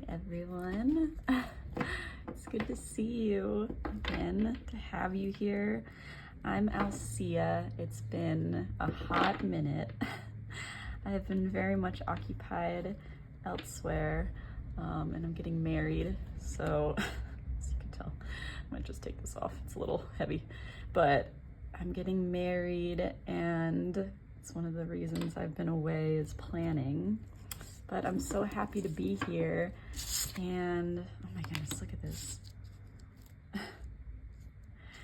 everyone. It's good to see you again, to have you here. I'm Alsea. It's been a hot minute. I have been very much occupied elsewhere, and I'm getting married, so as you can tell, I might just take this off. It's a little heavy, but I'm getting married, and it's one of the reasons I've been away is planning. But I'm so happy to be here, and oh my goodness, look at this.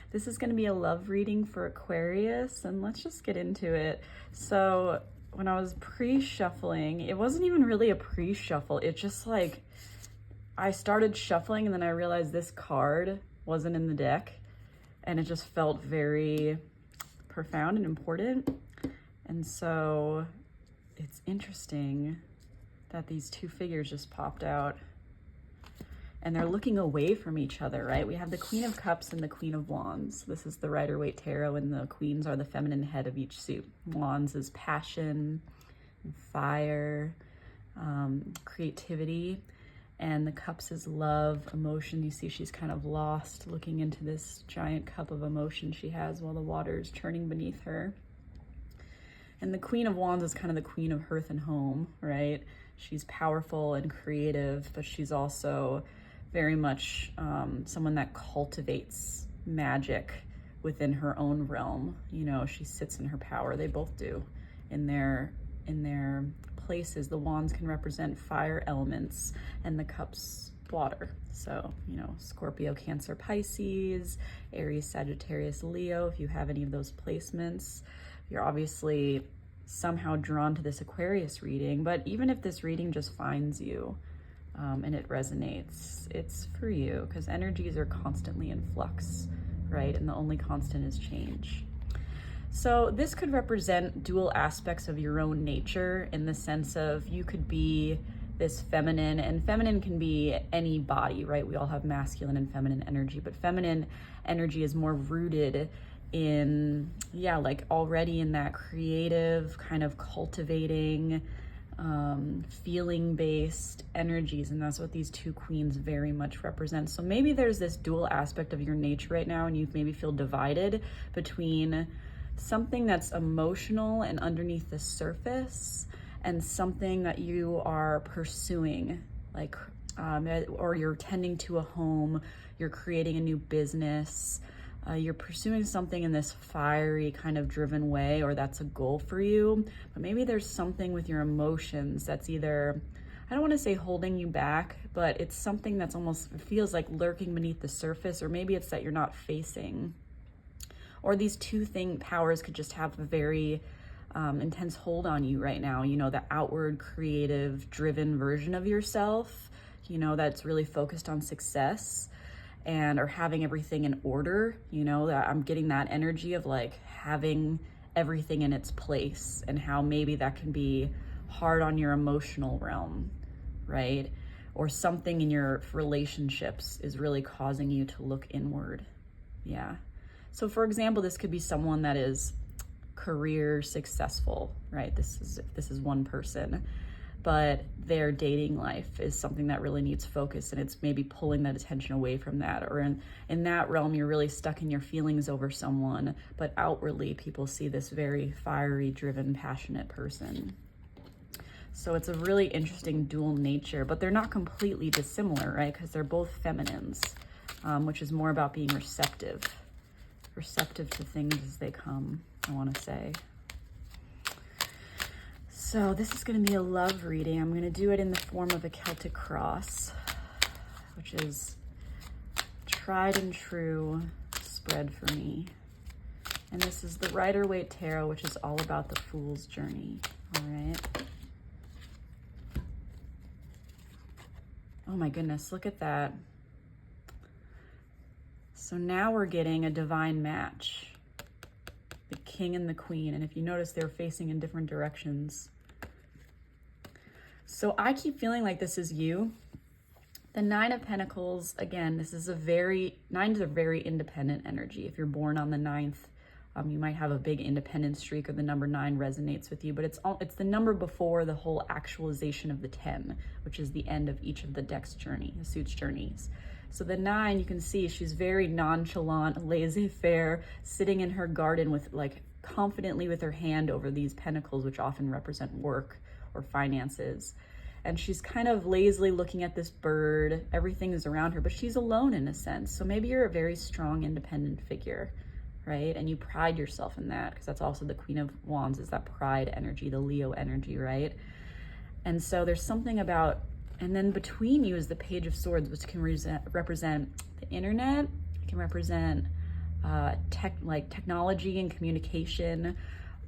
This is going to be a love reading for Aquarius, and let's just get into it. So when I was pre-shuffling, it wasn't even really a pre-shuffle. It just like, I started shuffling and then I realized this card wasn't in the deck, and it just felt very profound and important. And so it's interesting that these two figures just popped out and they're looking away from each other, right? We have the Queen of Cups and the Queen of Wands. This is the Rider-Waite Tarot, and the queens are the feminine head of each suit. Wands is passion, fire, creativity, and the Cups is love, emotion. You see she's kind of lost, looking into this giant cup of emotion she has while the water is churning beneath her. And the Queen of Wands is kind of the queen of hearth and home, right? She's powerful and creative, but she's also very much someone that cultivates magic within her own realm. You know, she sits in her power. They both do in their places. The wands can represent fire elements and the cups water. So, you know, Scorpio, Cancer, Pisces, Aries, Sagittarius, Leo. If you have any of those placements, you're obviously somehow drawn to this Aquarius reading. But even if this reading just finds you and it resonates, it's for you, because energies are constantly in flux, right? And the only constant is change. So this could represent dual aspects of your own nature, in the sense of you could be this feminine, and feminine can be any body, right? We all have masculine and feminine energy, but feminine energy is more rooted in, yeah, like already in that creative kind of cultivating, feeling-based energies, and that's what these two queens very much represent. So maybe there's this dual aspect of your nature right now, and you maybe feel divided between something that's emotional and underneath the surface, and something that you are pursuing, like, or you're tending to a home, you're creating a new business, you're pursuing something in this fiery kind of driven way, or that's a goal for you. But maybe there's something with your emotions that's either, I don't want to say holding you back, but it's something that's almost, it feels like lurking beneath the surface, or maybe it's that you're not facing. Or these two powers could just have a very intense hold on you right now. You know, the outward, creative, driven version of yourself, you know, that's really focused on success and or having everything in order. You know, that I'm getting that energy of like having everything in its place, and how maybe that can be hard on your emotional realm, right? Or something in your relationships is really causing you to look inward. Yeah. So for example, this could be someone that is career successful, right? This is one person, but their dating life is something that really needs focus, and it's maybe pulling that attention away from that. Or in that realm, you're really stuck in your feelings over someone, but outwardly people see this very fiery, driven, passionate person. So it's a really interesting dual nature, but they're not completely dissimilar, right? Because they're both feminines, which is more about being receptive to things as they come, I want to say. So this is going to be a love reading. I'm going to do it in the form of a Celtic cross, which is tried and true spread for me. And this is the Rider-Waite Tarot, which is all about the Fool's Journey. All right. Oh my goodness, look at that. So now we're getting a divine match. The King and the Queen. And if you notice, they're facing in different directions. So I keep feeling like this is you. The Nine of Pentacles, again, this is nines are very independent energy. If you're born on the 9th You might have a big independent streak, or the number 9 resonates with you, but it's the number before the whole actualization of the 10, which is the end of each of the deck's journey, the suit's journeys. So the 9, you can see she's very nonchalant, laissez-faire, sitting in her garden with like confidently with her hand over these pentacles, which often represent work or finances. And she's kind of lazily looking at this bird. Everything is around her, but she's alone in a sense. So maybe you're a very strong, independent figure, right? And you pride yourself in that, because that's also the Queen of Wands, is that pride energy, the Leo energy, right? And so there's something about, and then between you is the Page of Swords, which can represent the internet. It can represent technology and communication,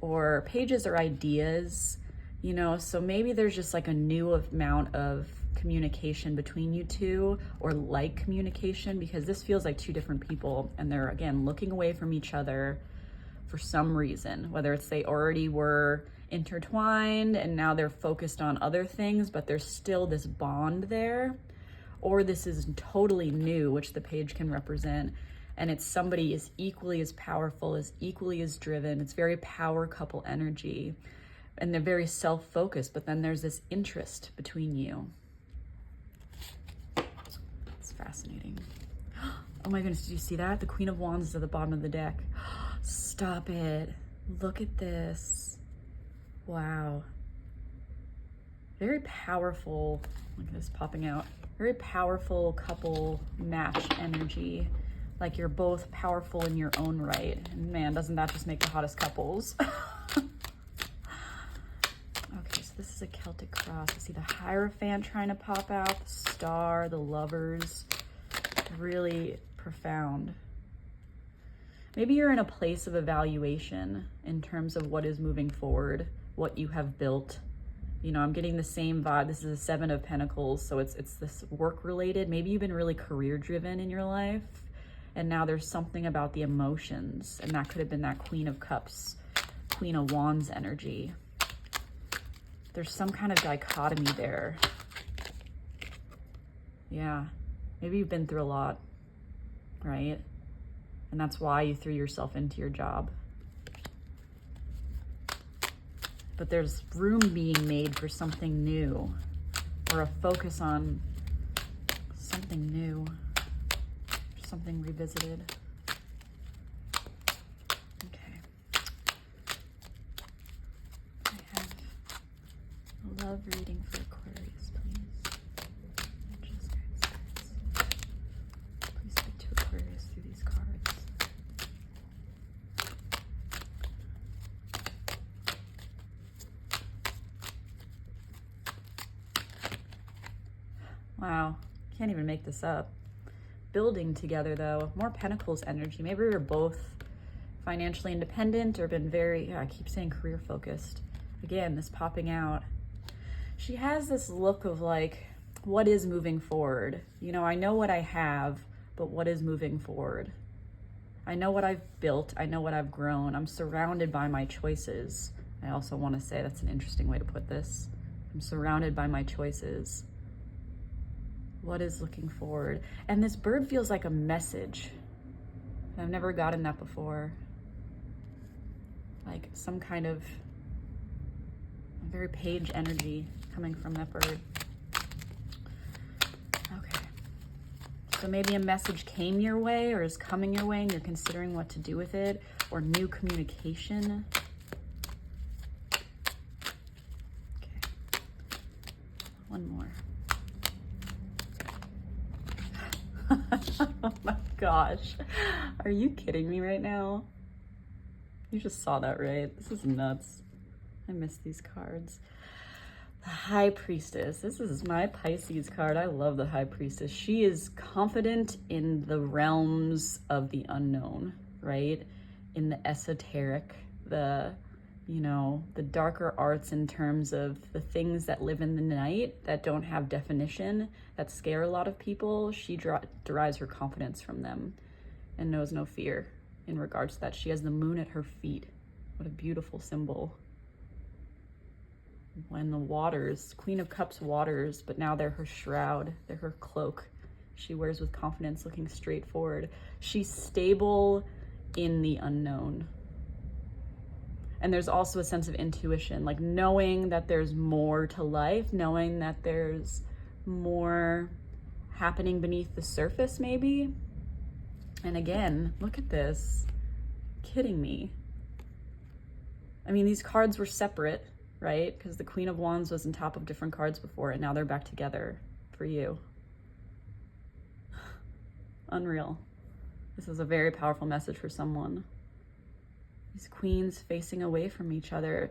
or pages or ideas, you know. So maybe there's just like a new amount of communication between you two, or like communication, because this feels like 2 different people, and they're again looking away from each other for some reason, whether it's they already were intertwined and now they're focused on other things, but there's still this bond there, or this is totally new, which the page can represent, and it's somebody is equally as powerful, is equally as driven. It's very power couple energy, and they're very self-focused, but then there's this interest between you. It's fascinating. Oh my goodness, did you see that? The Queen of Wands is at the bottom of the deck. Stop it. Look at this. Wow. Very powerful. Look at this popping out. Very powerful couple match energy. Like you're both powerful in your own right. And man, doesn't that just make the hottest couples? Okay, so this is a Celtic cross. I see the Hierophant trying to pop out, the Star, the Lovers. Really profound. Maybe you're in a place of evaluation in terms of what is moving forward, what you have built. You know, I'm getting the same vibe. This is a 7 of Pentacles, so it's this work related. Maybe you've been really career driven in your life, and now there's something about the emotions, and that could have been that Queen of Cups, Queen of Wands energy. There's some kind of dichotomy there. Yeah, maybe you've been through a lot, right? And that's why you threw yourself into your job. But there's room being made for something new, or a focus on something new, something revisited. Okay. I have a love reading for Aquarius, please. Please speak to Aquarius through these cards. Wow, can't even make this up. Building together though, more Pentacles energy. Maybe you're both financially independent or been very, yeah, I keep saying career focused. Again, this popping out. She has this look of like, what is moving forward? You know, I know what I have, but what is moving forward? I know what I've built. I know what I've grown. I'm surrounded by my choices. I also want to say that's an interesting way to put this. I'm surrounded by my choices. What is looking forward? And this bird feels like a message. I've never gotten that before. Like some kind of very page energy coming from that bird. Okay. So maybe a message came your way or is coming your way and you're considering what to do with it, or new communication. Okay. One more. Oh my gosh. Are you kidding me right now? You just saw that, right? This is nuts. I miss these cards. The High Priestess. This is my Pisces card. I love the High Priestess. She is confident in the realms of the unknown, right? In the esoteric, the, you know, the darker arts in terms of the things that live in the night that don't have definition, that scare a lot of people. She derives her confidence from them and knows no fear in regards to that. She has the moon at her feet. What a beautiful symbol. When the waters, Queen of Cups waters, but now they're her shroud, they're her cloak. She wears with confidence, looking straight forward. She's stable in the unknown, And there's also a sense of intuition, like knowing that there's more to life, knowing that there's more happening beneath the surface maybe. And again, look at this. Kidding me. I mean, these cards were separate, right? Because the Queen of Wands was on top of different cards before, and now they're back together for you. Unreal. This is a very powerful message for someone. These queens facing away from each other.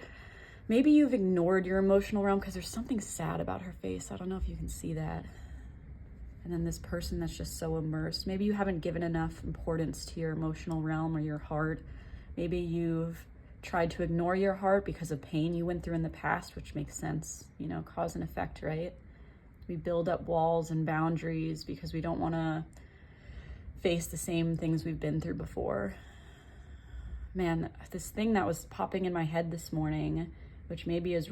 Maybe you've ignored your emotional realm because there's something sad about her face. I don't know if you can see that. And then this person that's just so immersed. Maybe you haven't given enough importance to your emotional realm or your heart. Maybe you've tried to ignore your heart because of pain you went through in the past, which makes sense, you know, cause and effect, right? We build up walls and boundaries because we don't want to face the same things we've been through before. Man, this thing that was popping in my head this morning, which maybe is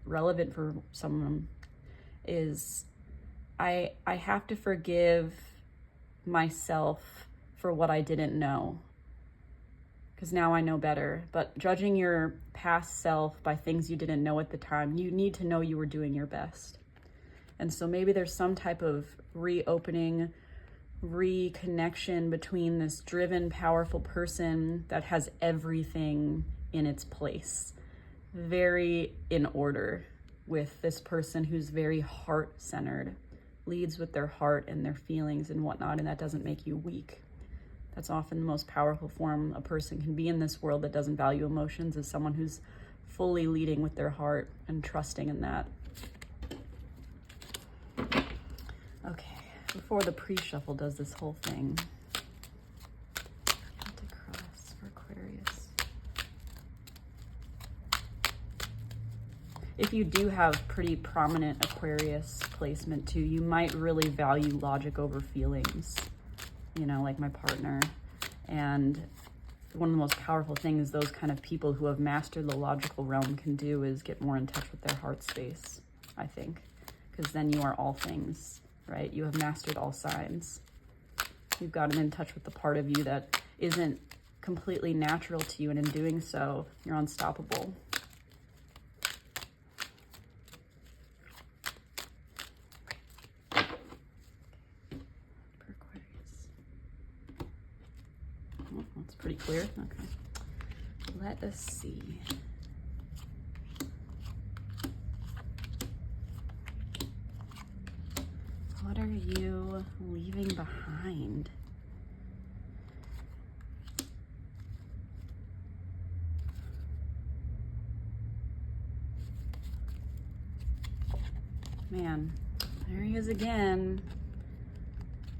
relevant for someone, is I have to forgive myself for what I didn't know, because now I know better. But judging your past self by things you didn't know at the time, you need to know you were doing your best. And so maybe there's some type of reopening, reconnection between this driven, powerful person that has everything in its place, very in order, with this person who's very heart-centered, leads with their heart and their feelings and whatnot, and that doesn't make you weak. That's often the most powerful form a person can be in this world that doesn't value emotions, is someone who's fully leading with their heart and trusting in that. Okay. Before the pre-shuffle does this whole thing. Cross for Aquarius. If you do have pretty prominent Aquarius placement too, you might really value logic over feelings, you know, like my partner. And one of the most powerful things those kind of people who have mastered the logical realm can do is get more in touch with their heart space, I think, because then you are all things. Right? You have mastered all signs. You've gotten in touch with the part of you that isn't completely natural to you, and in doing so, you're unstoppable. For Aquarius. Oh, that's pretty clear. Okay. Let us see. What are you leaving behind? Man, there he is again.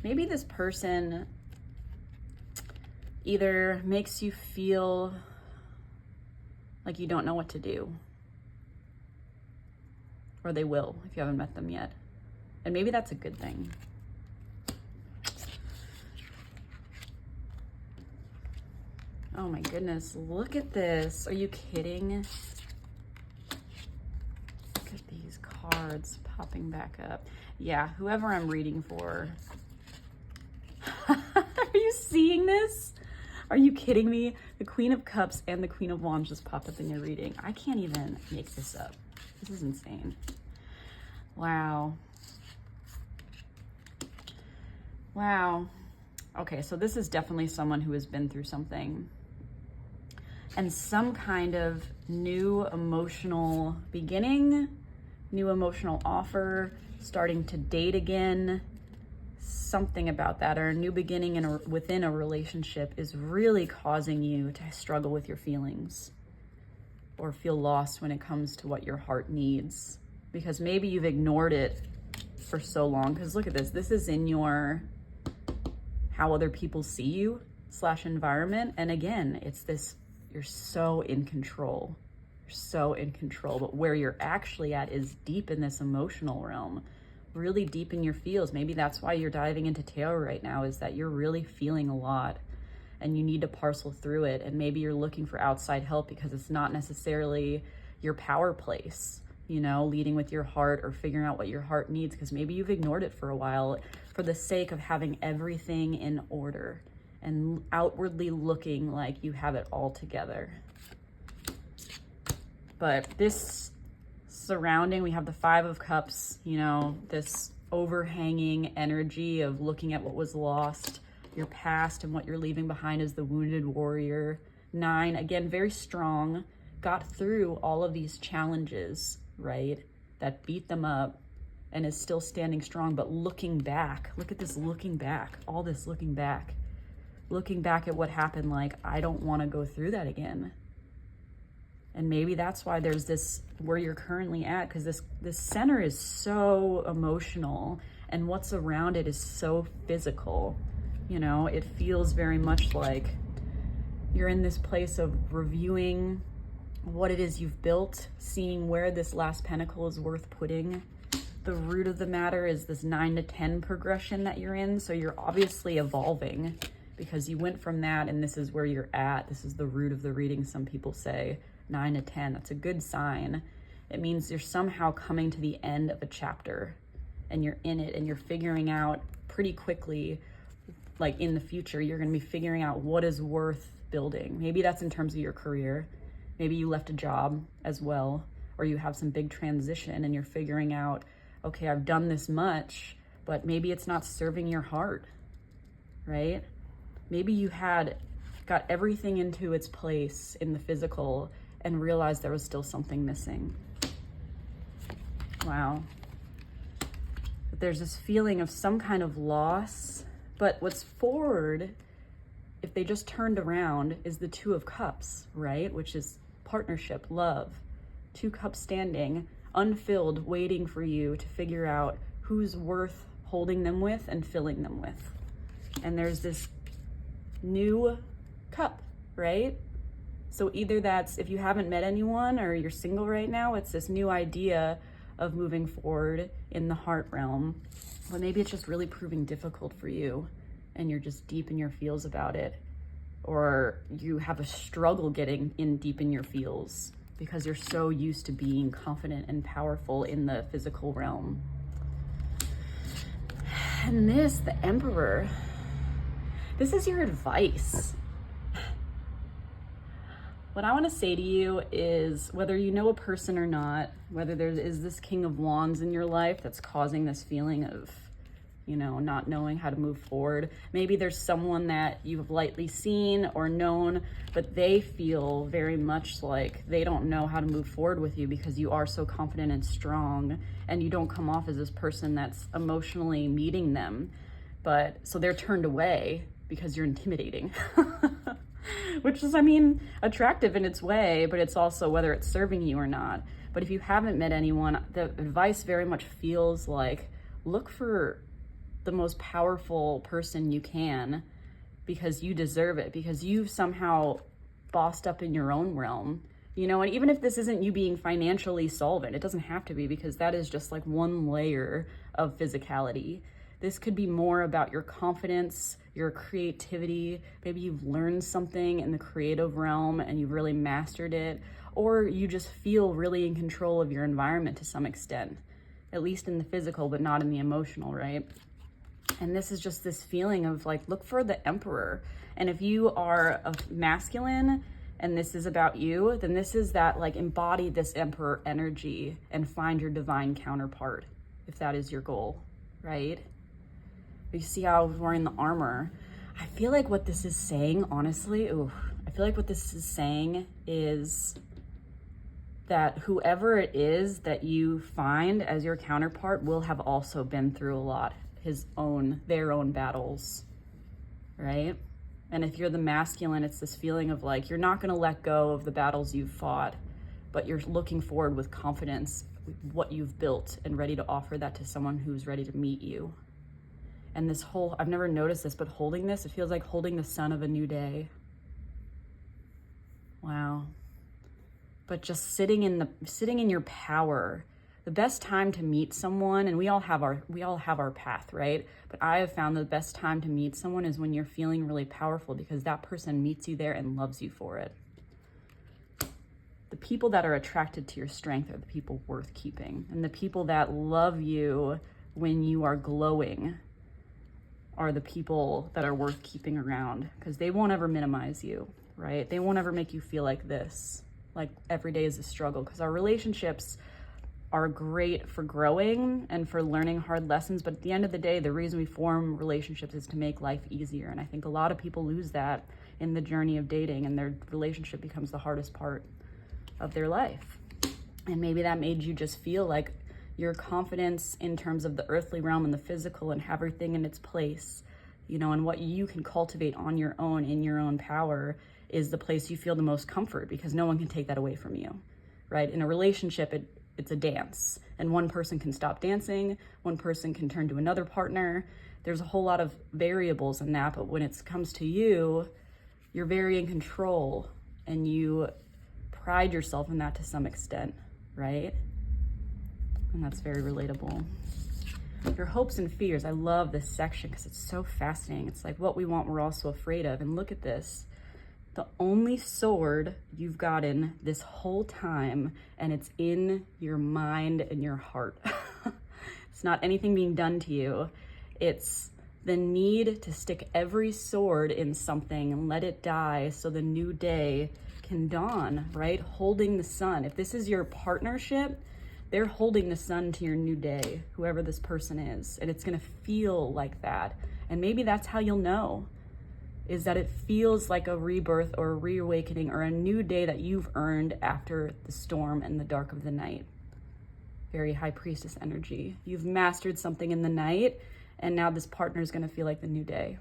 Maybe this person either makes you feel like you don't know what to do, or they will if you haven't met them yet. And maybe that's a good thing. Oh my goodness, look at this. Are you kidding? Look at these cards popping back up. Yeah, whoever I'm reading for. Are you seeing this? Are you kidding me? The Queen of Cups and the Queen of Wands just popped up in your reading. I can't even make this up. This is insane. Wow. Wow. Okay, so this is definitely someone who has been through something. And some kind of new emotional beginning, new emotional offer, starting to date again, something about that, or a new beginning within a relationship is really causing you to struggle with your feelings or feel lost when it comes to what your heart needs. Because maybe you've ignored it for so long. Because look at this. This is in your how other people see you / environment. And again, it's this, you're so in control. You're so in control. But where you're actually at is deep in this emotional realm, really deep in your feels. Maybe that's why you're diving into tarot right now, is that you're really feeling a lot and you need to parcel through it. And maybe you're looking for outside help because it's not necessarily your power place, you know, leading with your heart or figuring out what your heart needs, because maybe you've ignored it for a while for the sake of having everything in order and outwardly looking like you have it all together. But this surrounding, we have the Five of Cups, you know, this overhanging energy of looking at what was lost, your past, and what you're leaving behind as the wounded warrior. 9, again, very strong, got through all of these challenges, right, that beat them up, and is still standing strong. But looking back, look at this looking back, all this looking back at what happened, like, I don't want to go through that again. And maybe that's why there's this, where you're currently at, because this center is so emotional, and what's around it is so physical. You know, it feels very much like you're in this place of reviewing what it is you've built, seeing where this last pentacle is worth putting. The root of the matter is this 9 to 10 progression that you're in. So you're obviously evolving, because you went from that and this is where you're at. This is the root of the reading, some people say. 9 to 10, that's a good sign. It means you're somehow coming to the end of a chapter, and you're in it, and you're figuring out pretty quickly, like in the future, you're going to be figuring out what is worth building. Maybe that's in terms of your career. Maybe you left a job as well, or you have some big transition and you're figuring out, okay, I've done this much, but maybe it's not serving your heart, right? Maybe you had got everything into its place in the physical and realized there was still something missing. Wow. But there's this feeling of some kind of loss, but what's forward, if they just turned around, is the 2 of Cups, right? Which is partnership, love. 2 cups standing, unfilled, waiting for you to figure out who's worth holding them with and filling them with. And there's this new cup, right? So either that's, if you haven't met anyone or you're single right now, it's this new idea of moving forward in the heart realm. But maybe it's just really proving difficult for you and you're just deep in your feels about it. Or you have a struggle getting in deep in your feels because you're so used to being confident and powerful in the physical realm. And this, the Emperor, this is your advice. What I want to say to you is, whether you know a person or not, whether there is this King of Wands in your life that's causing this feeling of, you know, not knowing how to move forward. Maybe there's someone that you've lightly seen or known, but they feel very much like they don't know how to move forward with you because you are so confident and strong, and you don't come off as this person that's emotionally meeting them. But so they're turned away because you're intimidating. Which is, I mean, attractive in its way, but it's also whether it's serving you or not. But if you haven't met anyone, the advice very much feels like, look for the most powerful person you can, because you deserve it, because you've somehow bossed up in your own realm, you know. And even if this isn't you being financially solvent, it doesn't have to be, because that is just like one layer of physicality. This could be more about your confidence, your creativity. Maybe you've learned something in the creative realm and you've really mastered it, or you just feel really in control of your environment to some extent, at least in the physical, but not in the emotional, right? And this is just this feeling of like, look for the Emperor. And if you are a masculine and this is about you, then this is that, like, embody this Emperor energy and find your divine counterpart, if that is your goal, right? You see how I was wearing the armor. I feel like what this is saying, honestly, I feel like what this is saying is that whoever it is that you find as your counterpart will have also been through a lot, their own battles, right? And if you're the masculine, it's this feeling of like, you're not gonna let go of the battles you've fought, but you're looking forward with confidence, what you've built, and ready to offer that to someone who's ready to meet you. And this whole, I've never noticed this, but holding this, it feels like holding the sun of a new day. Wow. But just sitting in your power. The best time to meet someone, and we all have our path, right? But I have found the best time to meet someone is when you're feeling really powerful, because that person meets you there and loves you for it. The people that are attracted to your strength are the people worth keeping. And the people that love you when you are glowing are the people that are worth keeping around, because they won't ever minimize you, right? They won't ever make you feel like this. like every day is a struggle, because our relationships are great for growing and for learning hard lessons, but at the end of the day, the reason we form relationships is to make life easier. And I think a lot of people lose that in the journey of dating, and their relationship becomes the hardest part of their life. And maybe that made you just feel like your confidence in terms of the earthly realm and the physical and have everything in its place, you know, and what you can cultivate on your own in your own power is the place you feel the most comfort, because no one can take that away from you, right? In a relationship, it's a dance, and one person can stop dancing, one person can turn to another partner. There's a whole lot of variables in that, but when it comes to you, you're very in control and you pride yourself in that to some extent, right? And that's very relatable. Your hopes and fears. I love this section because it's so fascinating. It's like what we want, we're also afraid of. And look at this. The only sword you've gotten this whole time, and it's in your mind and your heart. It's not anything being done to you. It's the need to stick every sword in something and let it die so the new day can dawn, right? Holding the sun. If this is your partnership, they're holding the sun to your new day, whoever this person is. And it's gonna feel like that. And maybe that's how you'll know, is that it feels like a rebirth or a reawakening or a new day that you've earned after the storm and the dark of the night. Very high priestess energy. You've mastered something in the night, and now this partner is gonna feel like the new day.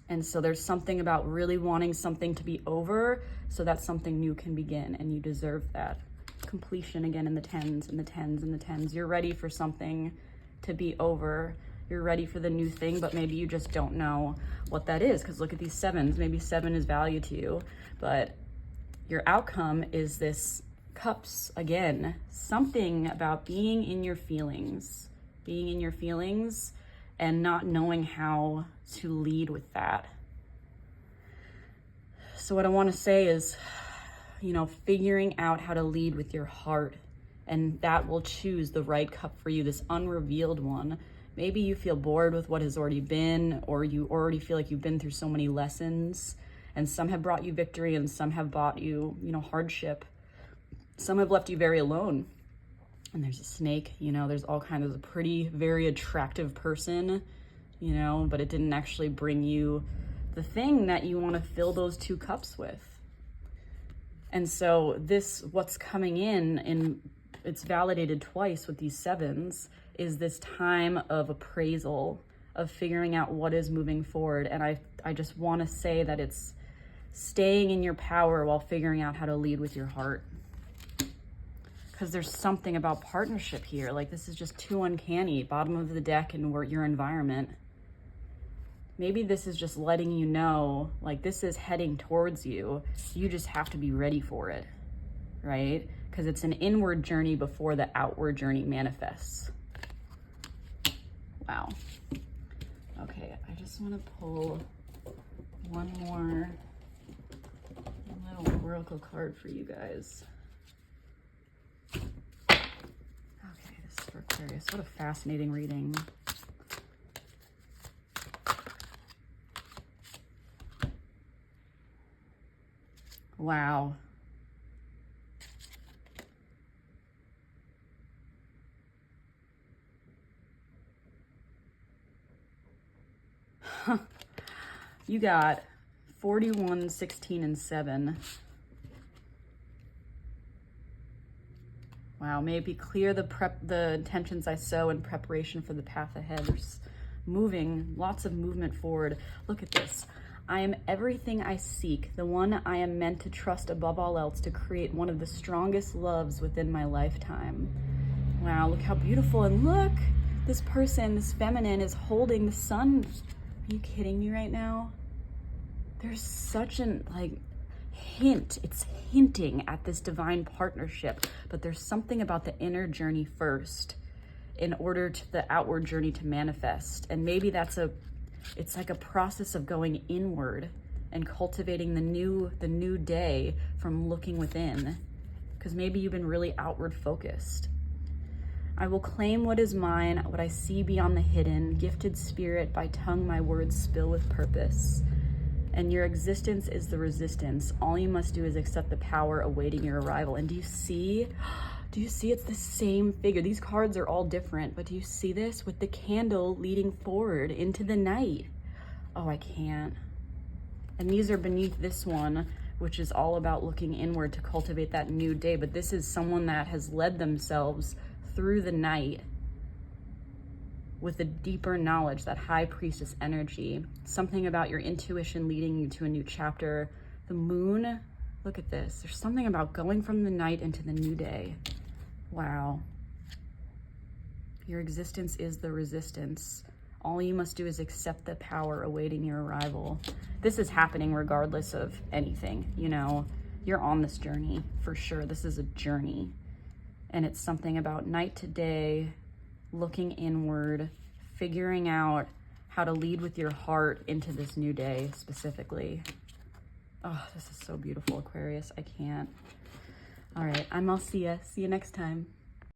And so there's something about really wanting something to be over so that something new can begin, and you deserve that. Completion again in the tens and the tens and the tens. You're ready for something to be over. You're ready for the new thing, but maybe you just don't know what that is, because look at these sevens. Maybe 7 is value to you, but your outcome is this cups again. Something about being in your feelings and not knowing how to lead with that. So what I want to say is, you know, figuring out how to lead with your heart, and that will choose the right cup for you, this unrevealed one. Maybe you feel bored with what has already been, or you already feel like you've been through so many lessons, and some have brought you victory and some have brought you, you know, hardship. Some have left you very alone. And there's a snake, you know, there's all kinds of a pretty, very attractive person, you know, but it didn't actually bring you the thing that you want to fill those 2 cups with. And so what's coming in, it's validated twice with these 7s, is this time of appraisal, of figuring out what is moving forward. And I just want to say that it's staying in your power while figuring out how to lead with your heart. Because there's something about partnership here. Like, this is just too uncanny. Bottom of the deck and your environment. Maybe this is just letting you know, like, this is heading towards you. You just have to be ready for it, right? Because it's an inward journey before the outward journey manifests. Wow. Okay, I just want to pull one more little oracle card for you guys. Okay, this is for Aquarius. What a fascinating reading. Wow. You got 41, 16, and 7. Wow, may it be clear the intentions I sow in preparation for the path ahead. There's lots of movement forward. Look at this. I am everything I seek, the one I am meant to trust above all else to create one of the strongest loves within my lifetime. Wow, look how beautiful. And look, this person, this feminine, is holding the sun. Are you kidding me right now? There's such an, hint. It's hinting at this divine partnership, but there's something about the inner journey first in order to the outward journey to manifest. And maybe it's like a process of going inward and cultivating the new day from looking within, because maybe you've been really outward focused. I will claim what is mine, what I see beyond the hidden, gifted spirit, by tongue my words spill with purpose. And your existence is the resistance. All you must do is accept the power awaiting your arrival. And do you see it's the same figure? These cards are all different, but do you see this with the candle leading forward into the night? Oh, I can't. And these are beneath this one, which is all about looking inward to cultivate that new day. But this is someone that has led themselves through the night with a deeper knowledge, that high priestess energy, something about your intuition leading you to a new chapter. The moon, look at this. There's something about going from the night into the new day. Wow. Your existence is the resistance. All you must do is accept the power awaiting your arrival. This is happening regardless of anything, you know. You're on this journey for sure. This is a journey. And it's something about night to day, looking inward, figuring out how to lead with your heart into this new day specifically. Oh, this is so beautiful, Aquarius. I can't. All right, I'm Alsea. See you next time.